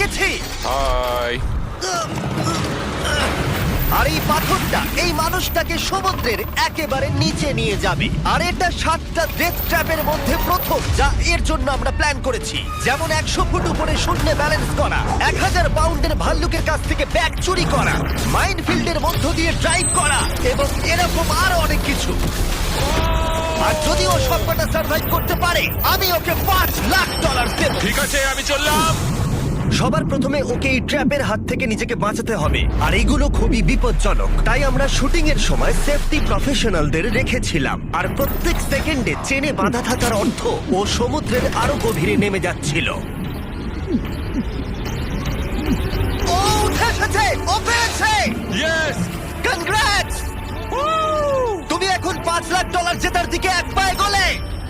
গেছি। হাই। আর এই পাথরটা এই মানুষটাকে সমুদ্রের একেবারে নিচে নিয়ে যাবে। আর এটা 7টা ডেথ ট্র্যাপের মধ্যে প্রথম যা এর জন্য আমরা প্ল্যান করেছি। যেমন 100 ফুট উপরে শূন্যে ব্যালেন্স করা, 1000 পাউন্ডের ভাল্লুকের কাছ থেকে ব্যাগ চুরি করা, মাইনফিল্ডের মধ্য দিয়ে ড্রাইভ করা এবং এরকম আরো অনেক কিছু। আর যদি ও সবকটা সার্ভাইভ করতে পারে আমি ওকে $5 লাখ দেব। ঠিক আছে, আমি চললাম। সবার প্রথমে ওকে এই ট্র্যাপের হাত থেকে নিজেকে বাঁচাতে হবে, আর এইগুলো খুবই বিপজ্জনক। তাই আমরা শুটিং এর সময় সেফটি প্রফেশনালদের রেখেছিলাম। আর প্রত্যেক সেকেন্ডে চেনে বাঁধা থাকার অর্থ ও সমুদ্রের আরো গভীরে নেমে যাচ্ছিল। ও উঠে এসেছে, ও পেরেছে। ইয়েস। কনগ্রাটস! তুমি এখন $5 লাখ জেতার দিকে এক পায়ে গলে।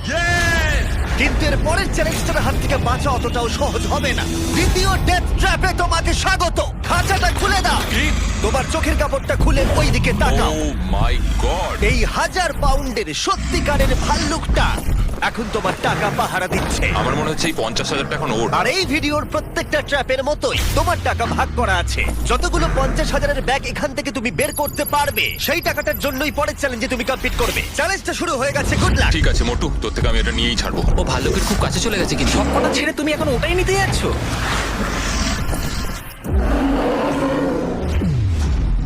ইয়েস। কিন্তু এর পরের চ্যালেঞ্জটার হাত থেকে বাঁচা অতটাও সহজ হবে না। দ্বিতীয় ডেথ ট্র্যাপে তোমাকে স্বাগত। খাঁচাটা খুলে দাও। কি? তোমার চোখের কাপড়টা খুলে ওই দিকে তাকাও। ও মাই গড। এই 1000 পাউন্ডের সত্যিকারের ভাল্লুকটা এখন তোমার টাকা পাহারা দিচ্ছে। আমার মনে হচ্ছে এই 50,000 টাকা এখন ওর। আর এই ভিডিওর প্রত্যেকটা ট্র্যাপের মতোই তোমার টাকা ভাগ করা আছে। যতগুলো 50,000-এর ব্যাগ এখান থেকে তুমি বের করতে পারবে সেই টাকাটার জন্যই পরের চ্যালেঞ্জে তুমি কমপ্লিট করবে। চ্যালেঞ্জটা শুরু হয়ে গেছে, গুড লাক। ঠিক আছে মোটু, তোর থেকে আমি এটা নিয়েই ছাড়বো। ও ভাল্লুকের খুব কাছে চলে গেছে কিন্তু। সবকটা ছেড়ে তুমি এখন ওটাই নিতে যাচ্ছ?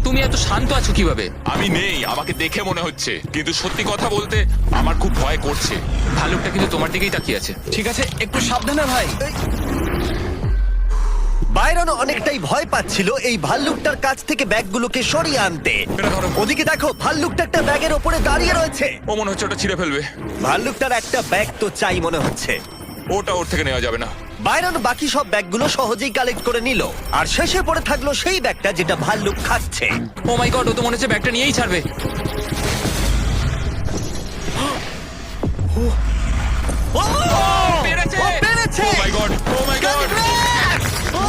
তুমি এত শান্ত আছো কিভাবে? আমি নেই, আমাকে দেখে মনে হচ্ছে, কিন্তু সত্যি কথা বলতে আমার খুব ভয় করছে। ভাল্লুকটা কিন্তু তোমার দিকেই তাকিয়ে আছে। ঠিক আছে, একটু সাবধানে ভাই। বাইরন অনেকটাই ভয় পাচ্ছিল এই ভাল্লুকটার কাছ থেকে ব্যাগগুলোকে সরিয়ে আনতে। এটা ধরো। ওদিকে দেখো, ভাল্লুকটা একটা ব্যাগের ওপরে দাঁড়িয়ে রয়েছে। ও মনে হচ্ছে ওটা ছিঁড়ে ফেলবে। ভাল্লুকটার একটা ব্যাগ তো চাই মনে হচ্ছে। ওটা ওর থেকে নেওয়া যাবে না। বাইরন বাকি সব ব্যাগগুলো সহজেই কালেক্ট করে নিল, আর শেষে পড়ে থাকলো সেই ব্যাগটা যেটা ভাল্লুক খাচ্ছে। ও মাই গড, ও তো মনে হচ্ছে ব্যাগটা নিয়েই ছাড়বে। ও! পেরেছে! ও পেরেছে! ও my god, O my god. Congrats! ও!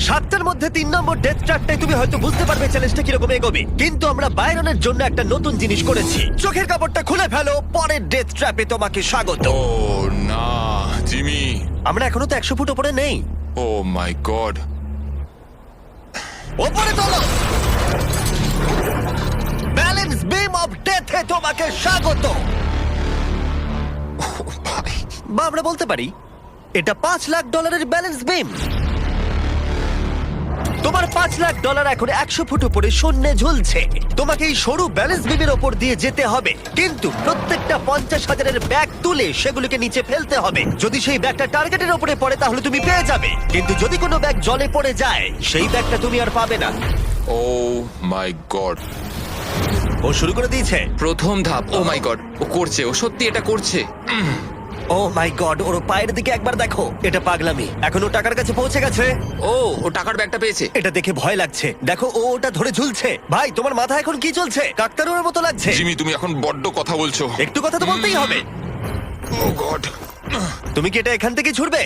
7টার মধ্যে 3 নম্বর ডেথ ট্র্যাপটাই তুমি হয়তো বুঝতে পারবে চ্যালেঞ্জটা কিরকম এগোবে। কিন্তু আমরা বাইরনের জন্য একটা নতুন জিনিস করেছি। চোখের কাপড়টা খুলে ফেলো, পরের ডেথ ট্র্যাপে তোমাকে স্বাগত। ও না, জিমি। আমরা এখনো তো 100 ফুট উপরে নেই। ও মাই গড। ওপরে তোলো। ব্যালেন্স বিম অফ ডেথে তোমাকে স্বাগত। বা আমরা বলতে পারি এটা $5 লাখ ব্যালেন্স বিম। তোমার $5 লাখ এখন 100 ফুট উপরে শূন্যে ঝুলছে। তোমাকে এই সরু ব্যালেন্স বিমের ওপর দিয়ে যেতে হবে, কিন্তু প্রত্যেকটা 50,000-এর ব্যাগ তুলে সেগুলোকে নিচে ফেলতে হবে। যদি সেই ব্যাগটা টার্গেটের ওপরে পড়ে তাহলে তুমি পেয়ে যাবে, কিন্তু যদি কোনো ব্যাগ জলে পড়ে যায় সেই ব্যাগটা তুমি আর পাবে না। ও মাই গড। ও শুরু করে দিয়েছে। প্রথম ধাপ। ও মাই গড, ও করছে, ও সত্যি এটা করছে। ও মাই গড, ওর পায়ের দিকে একবার দেখো। এটা পাগলামি। এখন ও টাকার কাছে পৌঁছে গেছে। ও টাকার ব্যাগটা পেয়েছে। এটা দেখে ভয় লাগছে। দেখো, ও ওটা ধরে ঝুলছে। ভাই, তোমার মাথা এখন কি চলছে? কাকতারুর মতো লাগছে। জিমি, তুমি এখন বড্ড কথা বলছো। একটু কথা তো বলতেই হবে। ও গড। তুমি কি এটা এখান থেকে ছুটবে?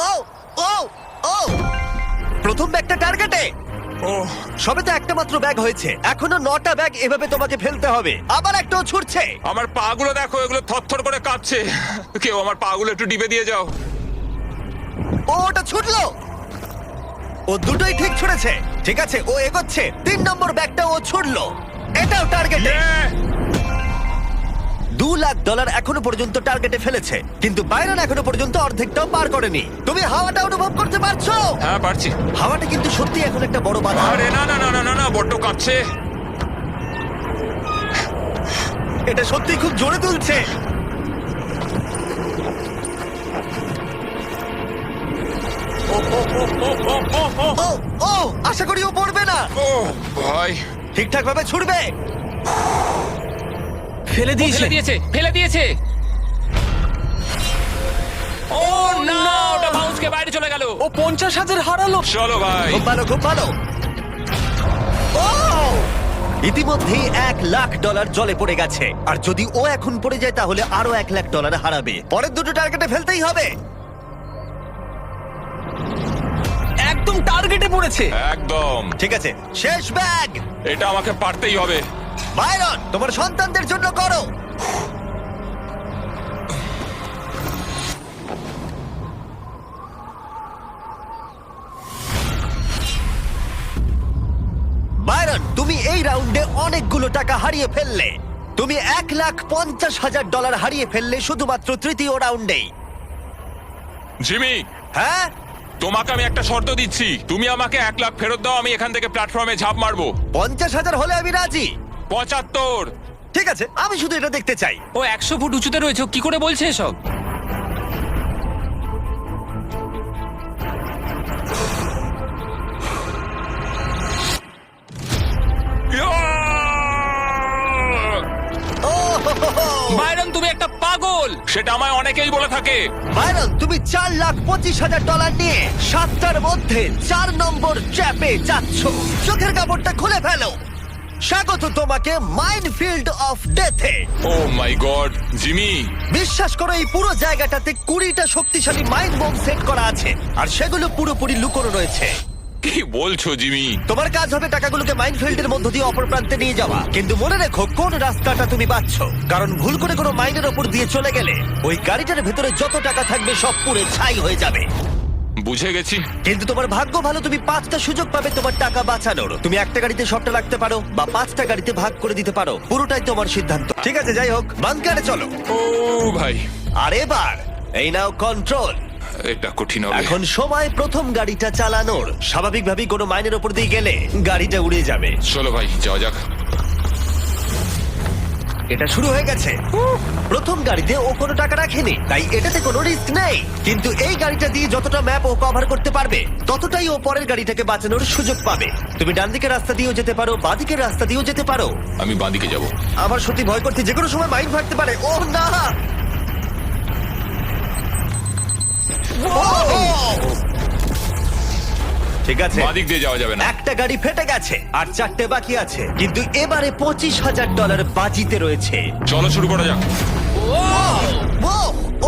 ও ও ও প্রথম ব্যাগটা টার্গেটে। ও সবে তো একটা মাত্র ব্যাগ হয়েছে, এখনো 9টা ব্যাগ এভাবে তোমাকে ফেলতে হবে। আবার একটাও ছুটছে। আমার পাগুলো দেখো, এগুলো থরথর করে কাঁপছে। কেউ আমার পাগুলো একটু টিপে দিয়ে যাও। ও ওটা ছুটলো। ও দুটোই ঠিক ছুড়েছে। ঠিক আছে, ও এগোচ্ছে। 3 নম্বর ব্যাগটা ও ছুড়লো। এটাও টার্গেটে। $2 লাখ এখনো পর্যন্ত টার্গেটে ফেলেছে, কিন্তু বাইরন এখনো পর্যন্ত অর্ধেকটাও পার করেনি। তুমি হাওয়াটা অনুভব করতে পারছো? হ্যাঁ পারছি। হাওয়াটা কিন্তু সত্যি এখন একটা বড় বাধা। আরে না না না না না না, বড্ড কাঁপছে। এটা সত্যি খুব জোরে তুলছে। ও ও ও ও ও ও ও ও ও আশা করি ও পড়বে না। ও ভাই। ঠিকঠাক ভাবে ছুটবে। ফেলে দিয়েছে। ফেলে দিয়েছে, ফেলে দিয়েছে। ও না, ওটা বাউন্সকে বাইরে চলে গেল। ও 50,000 হারালো। চলো ভাই। খুব ভালো, খুব ভালো। ও ইতিমধ্যেই $1 লাখ জলে পড়ে গেছে, আর যদি ও এখন পড়ে যায় তাহলে আরো $1 লাখ হারাবে। পরের দুটো টার্গেটে ফেলতেই হবে। একদম টার্গেটে পড়েছে। একদম। ঠিক আছে, শেষ ব্যাগ। এটা আমাকে পারতেই হবে। বাইরন, তোমার সন্তানদের জন্য করো। এই রাউন্ডে অনেকগুলো টাকা হারিয়ে ফেললে। তুমি $1,50,000 হারিয়ে ফেললে শুধুমাত্র তৃতীয় রাউন্ডেই। জিমি, হ্যাঁ, তোমাকে আমি একটা শর্ত দিচ্ছি, তুমি আমাকে 1 লাখ ফেরত দাও, আমি এখান থেকে প্ল্যাটফর্মে ঝাঁপ মারবো। 50,000 হলে আমি রাজি। 75। ঠিক আছে, আমি শুধু এটা দেখতে চাই। ও 100 ফুট উঁচুতে রয়েছে, ও কি করে বলছে এসব? ও বাইরন, তুমি একটা পাগল। সেটা আমায় অনেকেই বলে থাকে। বাইরন, তুমি $4,25,000 নিয়ে 7টার মধ্যে 4 নম্বর ট্র্যাপে যাচ্ছ। চোখের কাপড়টা খুলে ফেলো। স্বাগত তোমাকে মাইনফিল্ড অফ ডেথে। ও মাই গড, জিমি, বিশ্বাস করো, এই পুরো জায়গাটাতে 20টা শক্তিশালী মাইন্ড বোম সেট করা আছে, আর সেগুলো পুরোপুরি লুকোনো রয়েছে। কি বলছো জিমি? তোমার কাজ হবে টাকাগুলোকে মাইনফিল্ডের মধ্য দিয়ে অপর প্রান্তে নিয়ে যাওয়া। কিন্তু মনে রেখো কোন রাস্তাটা তুমি বাছছ, কারণ ভুল করে কোনো মাইনের ওপর দিয়ে চলে গেলে ওই গাড়িটার ভেতরে যত টাকা থাকবে সব পুড়ে ছাই হয়ে যাবে। বুঝে গেছি। কিন্তু তোমার ভাগ্য ভালো, তুমি 5টা সুযোগ পাবে তোমার টাকা বাঁচানোর। তুমি একটা গাড়িতে সবটা রাখতে পারো বা 5টা গাড়িতে ভাগ করে দিতে পারো, পুরোটাই তোমার সিদ্ধান্ত। ঠিক আছে, যাই হোক, বাংকারে চলো। ও ভাই, আর এবার এই নাও কন্ট্রোল। এটা কঠিন হবে। এখন সময় প্রথম গাড়িটা চালানোর। স্বাভাবিকভাবেই কোনো মাইনের ওপর দিয়ে গেলে গাড়িটা উড়ে যাবে। চলো ভাই, যাওয়া যাক। এটা শুরু হয়ে গেছে। প্রথম গাড়িতে ও কোনো টাকা রাখেনি, তাই এটাতে কোনো রিস্ক নেই। কিন্তু এই গাড়িটা দিয়ে যতটা ম্যাপ ও কভার করতে পারবে, ততটাই ও পরের গাড়িটাকে বাঁচানোর সুযোগ পাবে। তুমি ডান দিকের রাস্তা দিয়েও যেতে পারো, বাঁ দিকের রাস্তা দিয়েও যেতে পারো। আমি বাঁদিকে যাব। আমার সত্যি ভয় করছে, যে কোনো সময় মাইন ফাটতে পারে। ও না! ঠিক আছে, বাঁদিক দিয়ে যাওয়া যাবে না। একটা গাড়ি ফেটে গেছে আর 4টে বাকি আছে। কিন্তু এবারে $25,000 বাজিতে রয়েছে। চলো শুরু করা যাক। ও,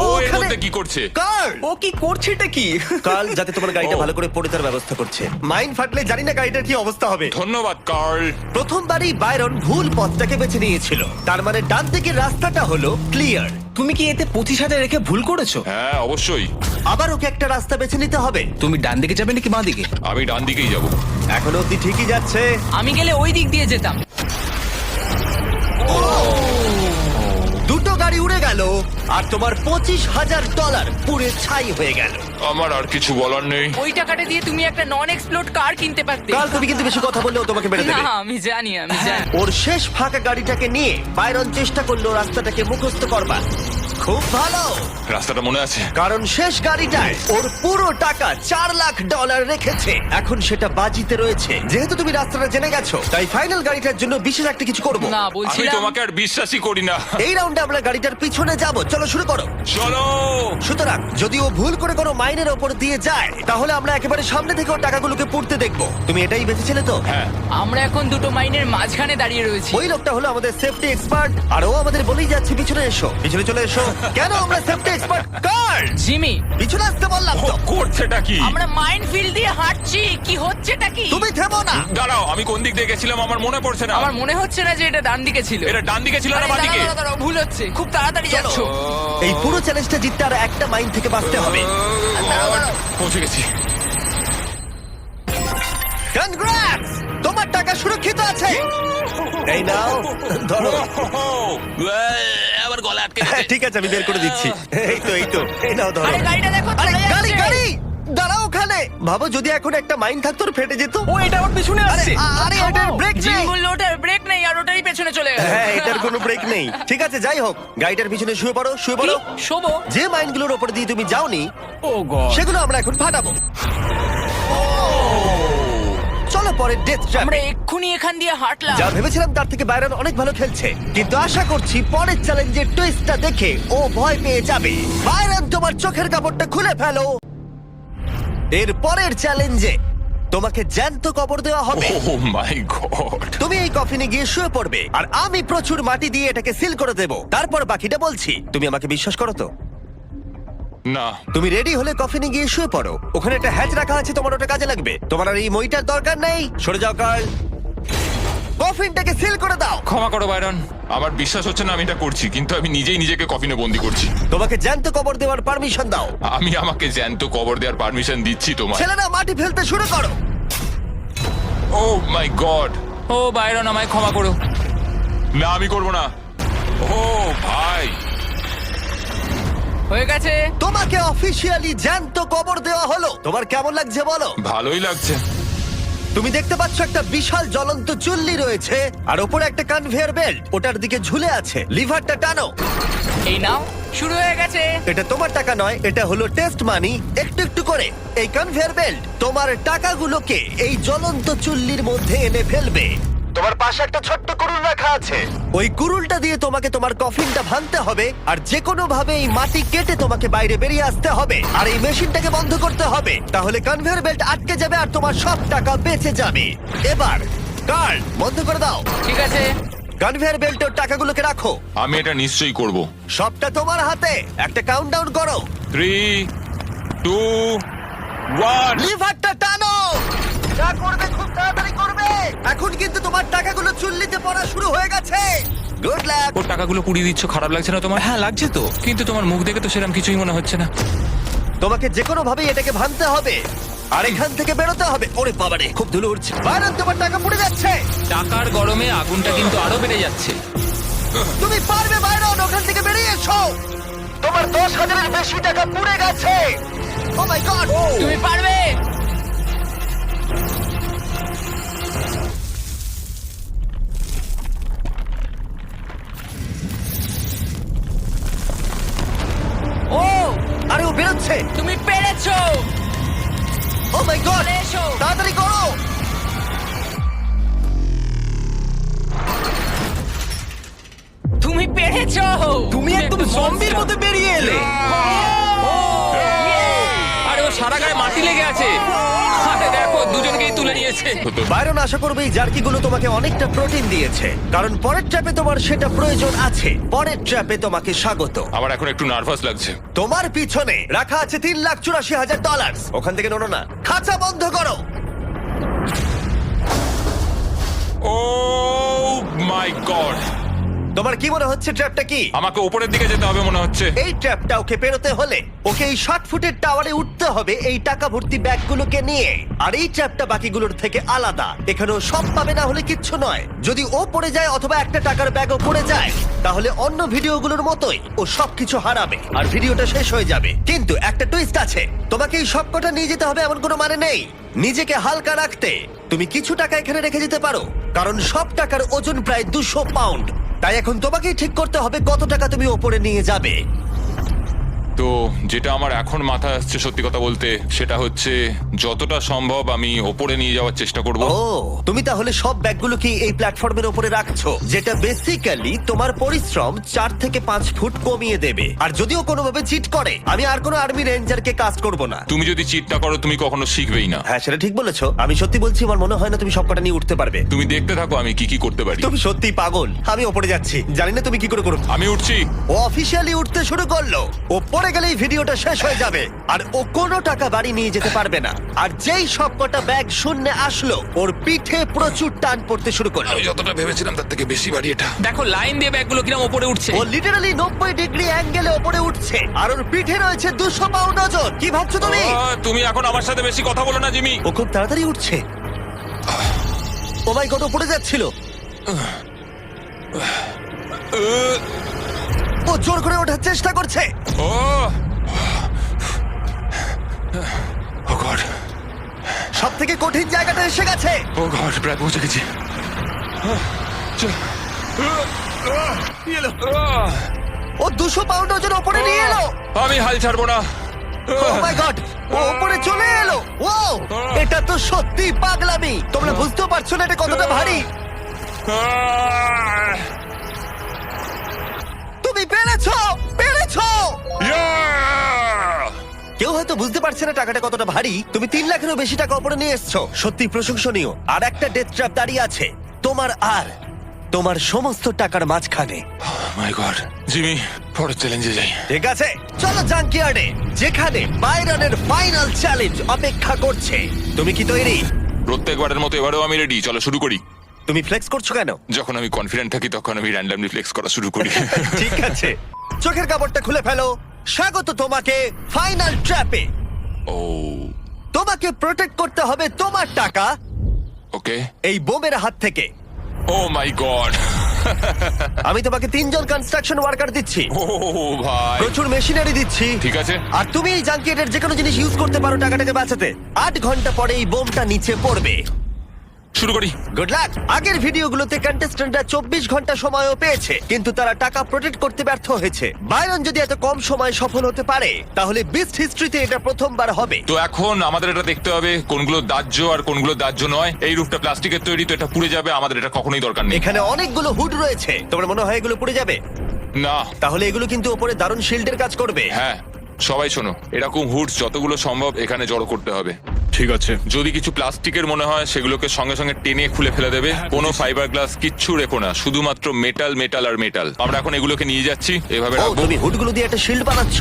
ও এর ওখানে মধ্যে কি করছে? কার্ল! ও কি করছেটা কি? কাল যাতে তোমার গাড়িটা ও। ভালো করে পড়ে তার ব্যবস্থা করছে। মাইন ফাটলে জানি না গাড়িটার কি অবস্থা হবে। ধন্যবাদ কার্ল। প্রথমবারই বাইরন ভুল পথটাকে বেছে নিয়েছিল, তার মানে ডান দিকের রাস্তাটা হলো ক্লিয়ার। তুমি কি এতে 25,000 রেখে ভুল করেছো? হ্যাঁ অবশ্যই, আবার ওকে একটা রাস্তা বেছে নিতে হবে। তুমি ডান দিকে যাবে নাকি বাঁ দিকে? আমি ডান দিকেই যাব। এখনো অব্দি ঠিকই যাচ্ছে। আমি গেলে ওই দিক দিয়ে যেতাম। দুটো গাড়ি উড়ে গেল আর তোমার $25,000 পুড়ে ছাই হয়ে গেল। আমার আর কিছু বলার নেই। ওই টাকাটা দিয়ে তুমি একটা নন এক্সপ্লোড কার কিনতে পারতে। কাল তুমি কিন্তু বেশি কথা বললেও তোমাকে মেরে না, দেবে। আমি জানি। ওর শেষ ফাঁকা গাড়িটাকে নিয়ে বাইরন চেষ্টা করলো রাস্তাটাকে মুখস্থ করবার। খুব ভালো, রাস্তাটা মনে আছে? কারণ শেষ গাড়িটায় ওর পুরো টাকা $4 লাখ রেখেছে। এখন সেটা বাজিতে রয়েছে। যেহেতু তুমি রাস্তাটা জেনে গেছো, তাই ফাইনাল গাড়িটার জন্য বিশেষ একটা কিছু করবো। না, আমি বলছিলাম তোমাকে আর বিশ্বাসই করি না। এই রাউন্ডে আমরা গাড়িটার পিছনে যাব। চলো শুরু করো। চলো। সুতরাং যদি ও ভুল করে কোনো মাইনের ওপর দিয়ে যায়, তাহলে আমরা একেবারে সামনে থেকে ওর টাকাগুলোকে পুড়তে দেখবো। তুমি এটাই বেঁচেছিলে তো? হ্যাঁ, আমরা এখন দুটো মাইনের মাঝখানে দাঁড়িয়ে রয়েছি। ওই লোকটা হলো আমাদের সেফটি এক্সপার্ট, আর ও আমাদের বলেই যাচ্ছে পিছনে এসো, পিছনে চলে এসো। কেন আমরা সেফটি এক্সপার্ট? কার জিমি, পিছনে আসতে বললাম ও তো। করছেটা কি? আমরা মাইনফিল্ড দিয়ে হাঁটছি, কি হচ্ছেটা কি? তুমি থেমো না। দাঁড়াও, আমি কোন দিক দিয়ে গেছিলাম আমার মনে পড়ছে না। আমার মনে হচ্ছে না যে এটা ডান দিকে ছিল। এটা ডান দিকে ছিল না আরে, বাঁ দিকে? দাঁড়াও, ভুল হচ্ছে। খুব তাড়াতাড়ি যাচ্ছ। এই পুরো চ্যালেঞ্জটা জিততে আর একটা মাইন থেকে বাঁচতে হবে। পৌঁছে গেছি। কনগ্রাটস, তোমার টাকা সুরক্ষিত আছে। এই নাও, ধরো। আমার গলা আটকে হ্যাঁ, ঠিক আছে, আমি বের করে দিচ্ছি। এই তো, এই তো, এই নাও ধরো। আরে গাড়িটা দেখো, আরে চলে গাড়ি, যাচ্ছে। গাড়ি দাঁড়াও ওখানে। ভাবো যদি এখন একটা মাইন থাকতো ওর ফেটে যেত। ও এটা আমার পিছনে আরে আসছে। আরে এটার ব্রেক জিমি নেই। বললো ওটার ব্রেক নেই আর ওটারই পেছনে চলে গেল। হ্যাঁ, এটার কোনো ব্রেক নেই। ঠিক আছে, যাই হোক, গাড়িটার পিছনে শুয়ে পড়ো, শুয়ে কি? পড়ো। শোবো? যে মাইনগুলোর উপর দিয়ে তুমি যাওনি, ও গড। সেগুলো আমরা এখন ফাটাবো। চলো পরের ডেথ ট্র্যাপ। আমরা এক্ষুনি এখান দিয়ে হাঁটলাম। যা ভেবেছিলাম তার থেকে বাইরন অনেক ভালো খেলছে, কিন্তু আশা করছি পরের চ্যালেঞ্জের টুইস্টটা দেখে ও ভয় পেয়ে যাবে। বাইরন, তোমার চোখের কাপড়টা খুলে ফেলো। এর পরের চ্যালেঞ্জে তোমাকে জ্যান্ত কবর দেওয়া হবে। ও মাই গড। তুমি এই কফিনে গিয়ে শুয়ে পড়বে, আর আমি প্রচুর মাটি দিয়ে এটাকে সিল করে দেব। তারপর বাকিটা বলছি। তুমি আমাকে বিশ্বাস করো তো? না, তুমি রেডি হলে কফিনে গিয়ে শুয়ে পড়ো। ওখানে একটা হ্যাচ রাখা আছে, তোমার ওটা কাজে লাগবে। তোমার আর এই মইটার দরকার নেই। সরে যাও কার্ল। কফিনটাকে সিল করে দাও। ক্ষমা করো বাইরন, আমার বিশ্বাস হচ্ছে না আমি এটা করছি, কিন্তু আমি নিজেই নিজেকে কফিনে বন্দি করছি। তোমাকে জ্যান্ত কবর দেওয়ার পারমিশন দাও। আমি আমাকে জ্যান্ত কবর দেওয়ার পারমিশন দিচ্ছি তোমায়। ছেলেরা মাটি ফেলতে শুরু করো। ও মাই গড, ও বাইরন, আমায় ক্ষমা করো। না আমি করব না। ও ভাই, হয়ে গেছে। তোমাকে অফিসিয়ালি জ্যান্ত কবর দেওয়া হলো। তোমার কেমন লাগছে বলো? ভালোই লাগছে। তুমি দেখতে পাচ্ছ একটা বিশাল জ্বলন্ত চুল্লি রয়েছে, আর ওপরে একটা কনভেয়ার বেল্ট ওটার দিকে ঝুলে আছে। লিভারটা টানো। এই নাও, শুরু হয়ে গেছে। এটা তোমার টাকা নয়, এটা হলো টেস্ট মানি। একটু একটু করে এই কনভেয়ার বেল্ট তোমার টাকাগুলোকে এই জ্বলন্ত চুল্লির মধ্যে এনে ফেলবে। তোমার পাশে একটা ছোট্ট কুড়ুল রাখা আছে। ওই কুড়ুলটা দিয়ে তোমাকে তোমার কফিনটা ভাঙতে হবে, আর যে কোনো ভাবে এই মাটি কেটে তোমাকে বাইরে বেরিয়ে আসতে হবে, আর এই মেশিনটাকে বন্ধ করতে হবে। তাহলে কনভেয়ার বেল্ট আটকে যাবে আর তোমার সব টাকা বেঁচে যাবে। এবার কার্ড বন্ধ করে দাও। ঠিক আছে। কনভেয়ার বেল্টের টাকাগুলোকে রাখো। আমি এটা নিশ্চয়ই করব। সবটা তোমার হাতে। একটা কাউন্টডাউন করো। 3, 2, 1। লিভারটা টানো। যা করবে খুব তাড়াতাড়ি করবে। এখন কিন্তু তোমার টাকাগুলো চুল্লিতে পড়া শুরু হয়ে গেছে। Good luck. ওর টাকাগুলো পুড়িয়ে দিচ্ছ, খারাপ লাগছে না তোমার? হ্যাঁ লাগছে তো। কিন্তু তোমার মুখ দেখে তো সেরকম কিছুই মনে হচ্ছে না। তোমাকে যে কোনো ভাবে এটাকে ভাঙতে হবে, আর এখান থেকে বেরোতে হবে। ওরে বাবারে, খুব ধুলো উঠছে। বাইরন, তোমার টাকা পুড়ে যাচ্ছে। টাকার গরমে আগুনটা কিন্তু আরো বেড়ে যাচ্ছে। তুমি পারবে বাইরন, ওখান থেকে বেরিয়ে এসো। তোমার 10,000-এর বেশি টাকা পুড়ে গেছে। ও মাই গড। তুমি পারবে। ও, আরে ও বেরোচ্ছে। তুমি পেরেছো। ও মাই গড, চলে এসো। তাড়াতাড়ি করো। তুমি পেরেছো। তুমি একদম একটা জম্বির monster। মতো বেরিয়ে এলে। আরে ও সারা গায়ে মাটি লেগে আছে। আরে দেখো, দুজনকেই তুলে নিয়েছে। বাইরন, আশা করবে এই জার্কিগুলো তোমাকে অনেকটা প্রোটিন দিয়েছে, কারণ পরের ট্র্যাপে তোমার সেটা প্রয়োজন আছে। পরের ট্র্যাপে তোমাকে স্বাগত। আমার এখন একটু নার্ভাস লাগছে। তোমার পিছনে রাখা আছে $3,84,000। ওখান থেকে নড়ো না। খাঁচা বন্ধ করো। ও মাই গড, তোমার কি মনে হচ্ছে ট্র্যাপটা কি? আমাকে উপরের দিকে যেতে হবে মনে হচ্ছে। এই ট্র্যাপটা ওকে পেরোতে হলে ওকে এই 60 ফুটের টাওয়ারে উঠতে হবে এই টাকা ভর্তি ব্যাগগুলোকে নিয়ে। আর এই ট্র্যাপটা বাকিগুলোর থেকে আলাদা। এখানেও সব পাবে না হলে কিচ্ছু নয়। যদি ও পড়ে যায় অথবা একটা টাকার ব্যাগও পড়ে যায়, তাহলে অন্য ভিডিওগুলোর মতোই ও সবকিছু হারাবে আর ভিডিওটা শেষ হয়ে যাবে। কিন্তু একটা টুইস্ট আছে, তোমাকে এই সবকটা নিয়ে যেতে হবে এমন কোনো মানে নেই। নিজেকে হালকা রাখতে তুমি কিছু টাকা এখানে রেখে যেতে পারো, কারণ সব টাকার ওজন প্রায় 200 পাউন্ড। তাই এখন তোমাকেই ঠিক করতে হবে কত টাকা তুমি ওপরে নিয়ে যাবে। তো যেটা আমার এখন মাথায় আসছে সত্যি কথা বলতে, সেটা হচ্ছে যতটা সম্ভব আমি ওপরে নিয়ে যাওয়ার চেষ্টা করব। ও, তুমি তাহলে সব ব্যাগগুলো কি এই প্ল্যাটফর্মের উপরে রাখছো, যেটা বেসিক্যালি তোমার পরিশ্রম 4 থেকে 5 ফুট কমিয়ে দেবে। আর যদিও কোনোভাবে চিট করে, আমি আর কোনো আর্মি রেঞ্জারকে কাজ করব না। তুমি যদি চিট না করো তুমি কখনো শিখবেই না। হ্যাঁ, সেটা ঠিক বলেছো। আমি সত্যি বলছি, আমার মনে হয় না তুমি সবকটা নিয়ে উঠতে পারবে। তুমি দেখতে থাকো আমি কি কি করতে পারি। তুমি সত্যি পাগল। আমি ওপরে যাচ্ছি, জানি না তুমি কি করে করবে। আমি উঠছি। ও অফিসিয়ালি উঠতে শুরু করলো। ও পড়ে গেলেই ভিডিওটা শেষ হয়ে যাবে, আর ও কোনো টাকা বাড়ি নিয়ে যেতে পারবে না। আর যেই সবকটা ব্যাগ শূন্যে আসলো, ওর পিঠে প্রচুর টান পড়তে শুরু করলো। আমি যতটা ভেবেছিলাম তার থেকে বেশি বাড়ি এটা। দেখো লাইন দিয়ে ব্যাগগুলো কিরকম উপরে উঠছে। ও লিটারালি 90 ডিগ্রি অ্যাঙ্গেলে ওপরে উঠছে, আর ওর পিঠে রয়েছে 200 পাউন্ড ওজন। কি ভাবছো তুমি? তুমি এখন আমার সাথে বেশি কথা বলো না জিমি। ও খুব তাড়াতাড়ি উঠছে। ও মাই গড, ও পড়ে যাচ্ছিল। ও জোর করে ওঠার চেষ্টা করছে। ও ও গড, সব থেকে কঠিন জায়গাটা এসে গেছে। ও গড, প্রায় পৌঁছে গেছি। ও 200 পাউন্ড ওজন ওপরে নিয়ে এলো। আমি হাল ছাড়বো না। ও মাই গড, ও উপরে চলে এলো। ও, এটা তো সত্যি পাগলামি। তোমরা বুঝতেও পারছো না এটা কতটা ভারী। তুমি পেরেছো, পেরেছো। কেউ হয়তো বুঝতে পারছে না টাকাটা কতটা ভারী। তুমি 3 লাখেরও বেশি টাকা উপরে নিয়ে এসছো, সত্যি প্রশংসনীয়। আর একটা ডেথ ট্র্যাপ দাঁড়িয়ে আছে তোমার আর তোমার সমস্ত টাকার মাঝখানে। মাই গড, জিমি, পরের চ্যালেঞ্জে যাই। ঠিক আছে, চলো জাঙ্কিয়ার্ডে, যেখানে বাইরনের ফাইনাল চ্যালেঞ্জ অপেক্ষা করছে। তুমি কি তৈরি? প্রত্যেকবারের মতো এবারেও আমি রেডি। চলো শুরু করি। তুমি ফ্লেক্স করছো কেন? যখন আমি কনফিডেন্ট থাকি তখন আমি র্যান্ডমলি ফ্লেক্স করা শুরু করি। ঠিক আছে, চোখের কাপড়টা খুলে ফেলো। স্বাগত তোমাকে ফাইনাল ট্র্যাপে। ও তোমাকে প্রোটেক্ট করতে হবে তোমার টাকা, ওকে। এই বোমের হাত থেকে। ও মাই গড। আমি তোমাকে 3 জন কনস্ট্রাকশন ওয়ার্কার দিচ্ছি, ও ভাই। প্রচুর মেশিনারি দিচ্ছি, ঠিক আছে। আর তুমি এই জাঙ্কিয়েটের যে কোনো জিনিস ইউজ করতে পারো টাকাটাকে বাঁচাতে। 8 ঘন্টা পরে এই বোমটা নিচে পড়বে। শুরু করি। Good luck. আগের ভিডিওগুলোতে কন্টেস্ট্যান্টরা 24 ঘন্টা সময়ও পেয়েছে, কিন্তু তারা টাকা প্রোটেক্ট করতে ব্যর্থ হয়েছে। বাইরন যদি এত কম সময় সফল হতে পারে, তাহলে বিস্ট হিস্ট্রিতে এটা প্রথমবার হবে। তো এখন আমাদের এটা দেখতে হবে কোনগুলো দাহ্য আর কোনগুলো দাহ্য নয়। এই রূপটা প্লাস্টিকের তৈরি, তো এটা পুড়ে যাবে, আমাদের এটা কখনোই দরকার নেই। এখানে অনেকগুলো হুড রয়েছে, তোমার মনে হয় এগুলো পড়ে যাবে? না। তাহলে এগুলো কিন্তু ওপরে দারুণ শিল্ডের কাজ করবে। হ্যাঁ, সবাই শোনো, এরকম হুডস যতগুলো সম্ভব এখানে জড়ো করতে হবে। ঠিক আছে। যদি কিছু প্লাস্টিকের মনে হয় সেগুলোকে সঙ্গে সঙ্গে টেনে খুলে ফেলে দেবে। কোনো ফাইবার গ্লাস কিচ্ছু রেখো না, শুধুমাত্র মেটাল মেটাল আর মেটাল। আমরা এখন এগুলোকে নিয়ে যাচ্ছি, এভাবে ও, রাখবো। তুমি হুডগুলো দিয়ে একটা শিল্ড বানাচ্ছ?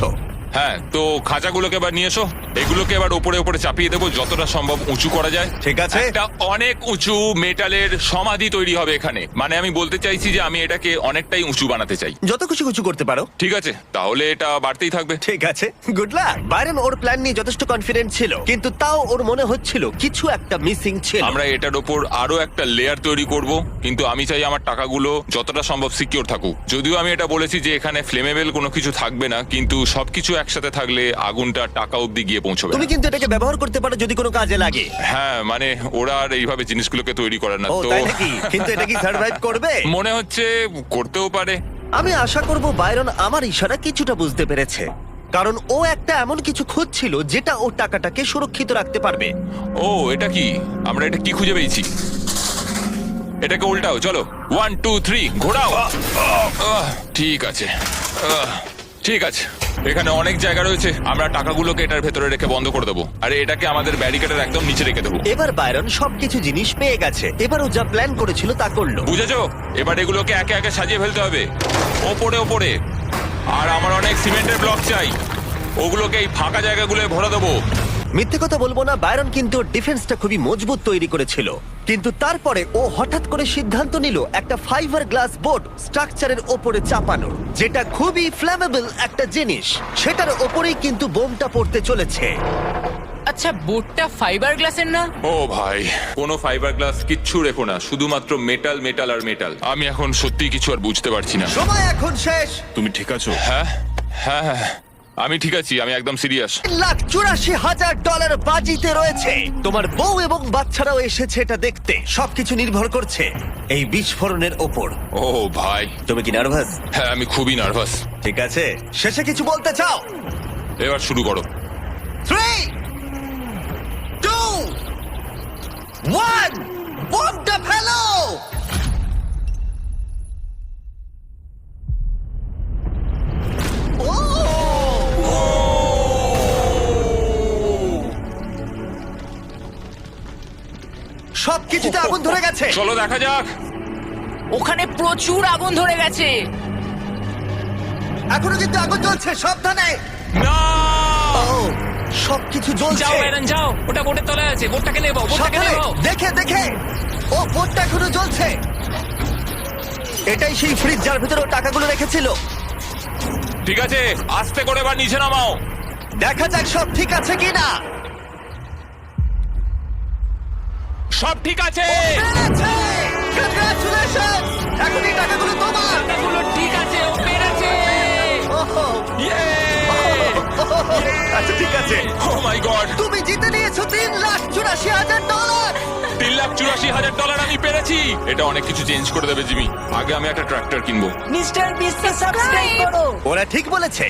হ্যাঁ, তো খাঁচাগুলোকে এবার নিয়ে এসো। এগুলোকে এবার ওপরে ওপরে চাপিয়ে দেবো, যতটা সম্ভব উঁচু করা যায়। ঠিক আছে। একটা অনেক উঁচু মেটালের সমাধি তৈরি হবে এখানে। মানে আমি বলতে চাইছি যে আমি এটাকে অনেকটাই উঁচু বানাতে চাই। যত খুশি কিছু করতে পারো। ঠিক আছে, তাহলে এটা বাড়তেই থাকবে। ঠিক আছে, গুড লাক। বাইরন ওর প্ল্যান নিয়ে যথেষ্ট কনফিডেন্ট ছিল, কিন্তু তাও ওর মনে হচ্ছিল কিছু একটা মিসিং ছিল। আমরা এটার ওপর আরো একটা লেয়ার তৈরি করব, কিন্তু আমি চাই আমার টাকাগুলো যতটা সম্ভব সিকিউর থাকুক। যদিও আমি এটা বলেছি যে এখানে ফ্লেমেবল কোনো কিছু থাকবে না, কিন্তু সবকিছু একসাথে থাকলে আগুনটা টাকা অবধি গিয়ে পৌঁছবে তুমি না। কিন্তু এটাকে ব্যবহার করতে পারো যদি কোনো কাজে লাগে। হ্যাঁ, মানে ওরা আর এইভাবে জিনিসগুলোকে তৈরি করে না ও তো। তাই নাকি? কিন্তু এটা কি সার্ভাইভ করবে? মনে হচ্ছে করতেও পারে। আমি আশা করব বাইরন আমার ইশারা কিছুটা বুঝতে পেরেছে, কারণ ও একটা এমন কিছু খুঁজছিল যেটা ও টাকাটাকে সুরক্ষিত রাখতে পারবে। ও, এটা কি? আমরা এটা কি খুঁজে পেয়েছি? এটাকে উল্টাও, চলো। 1 2 3 ঘোরাও। ঠিক আছে, ঠিক আছে। এখানে অনেক জায়গা রয়েছে, আমরা টাকাগুলোকে এটার ভেতরে রেখে বন্ধ করে দেবো, আর এটাকে আমাদের ব্যারিকেডের একদম নিচে রেখে দেবো। এবার বাইরন সবকিছু জিনিস পেয়ে গেছে, এবার ও যা প্ল্যান করেছিল তা করলো। বুঝেছো? এবার এগুলোকে একে একে সাজিয়ে ফেলতে হবে, ওপরে ওপরে। আর আমার অনেক সিমেন্টের ব্লক চাই, ওগুলোকে এই ফাঁকা জায়গাগুলোয় ভরে দেবো। মিথ্যে কথা বলবো না, বাইরন কিন্তু ডিফেন্সটা খুবই মজবুত তৈরি করেছিল, কিন্তু তারপরে ও হঠাৎ করে সিদ্ধান্ত নিল একটা ফাইবার গ্লাস বোর্ড স্ট্রাকচারের ওপরে চাপানোর, যেটা খুবই ফ্লেমেবল একটা জিনিস। সেটার ওপরেই কিন্তু বোমটা পড়তে চলেছে। আচ্ছা, বোর্ডটা ফাইবার গ্লাসের না? ও ভাই, কোনো ফাইবার গ্লাস কিচ্ছু রেখো না, শুধুমাত্র মেটাল মেটাল আর মেটাল। আমি এখন সত্যি কিছু আর বুঝতে পারছি না। সময় এখন শেষ। তুমি ঠিক আছো? হ্যাঁ হ্যাঁ হ্যাঁ, আমি ঠিক আছি, আমি একদম সিরিয়াস। $1,84,000 বাজিতে রয়েছে। তোমার বউ এবং বাচ্চারাও এসেছে এটা দেখতে। সবকিছু নির্ভর করছে এই বিস্ফোরণের ওপর। ও ভাই, তুমি কি নার্ভাস? হ্যাঁ আমি খুবই নার্ভাস। ঠিক আছে, শেষে কিছু বলতে চাও? এবার শুরু করো। 3 2 1 বোমটা ফেলো। সবকিছুতে আগুন ধরে গেছে। চলো দেখা যাক। ওখানে প্রচুর আগুন ধরে গেছে। এখনো কিন্তু আগুন জ্বলছে, সাবধানে। না, ও, সবকিছু যাও জ্বলছে। বাইরন, যাও। ওটা বোর্ডের তলায় আছে, বোর্ডটাকে নেবো, বোর্ডটাকে সাবধানে, নেবো। দেখে দেখে। ও, বোর্ডটা এখনো জ্বলছে। এটাই সেই ফ্রিজ যার ভিতরে ও টাকাগুলো রেখেছিল। ঠিক আছে, আস্তে করে এবার নিচে নামাও। দেখা যাক সব ঠিক আছে কিনা। সব ঠিক আছে। পেরেছে! Congratulations! এখন এই টাকাগুলো তোমার। টাকাগুলো ঠিক আছে, ও পেরেছে। ওহো, আচ্ছা ঠিক আছে। ও মাই গড, তুমি জিতে নিয়েছো $3,84,000। $3,84,000 আমি পেরেছি। এটা অনেক কিছু চেঞ্জ করে দেবে জিমি। আগে আমি একটা ট্রাক্টর কিনবো। মিস্টার বিস্টকে সাবস্ক্রাইব করো। ওরা ঠিক বলেছে।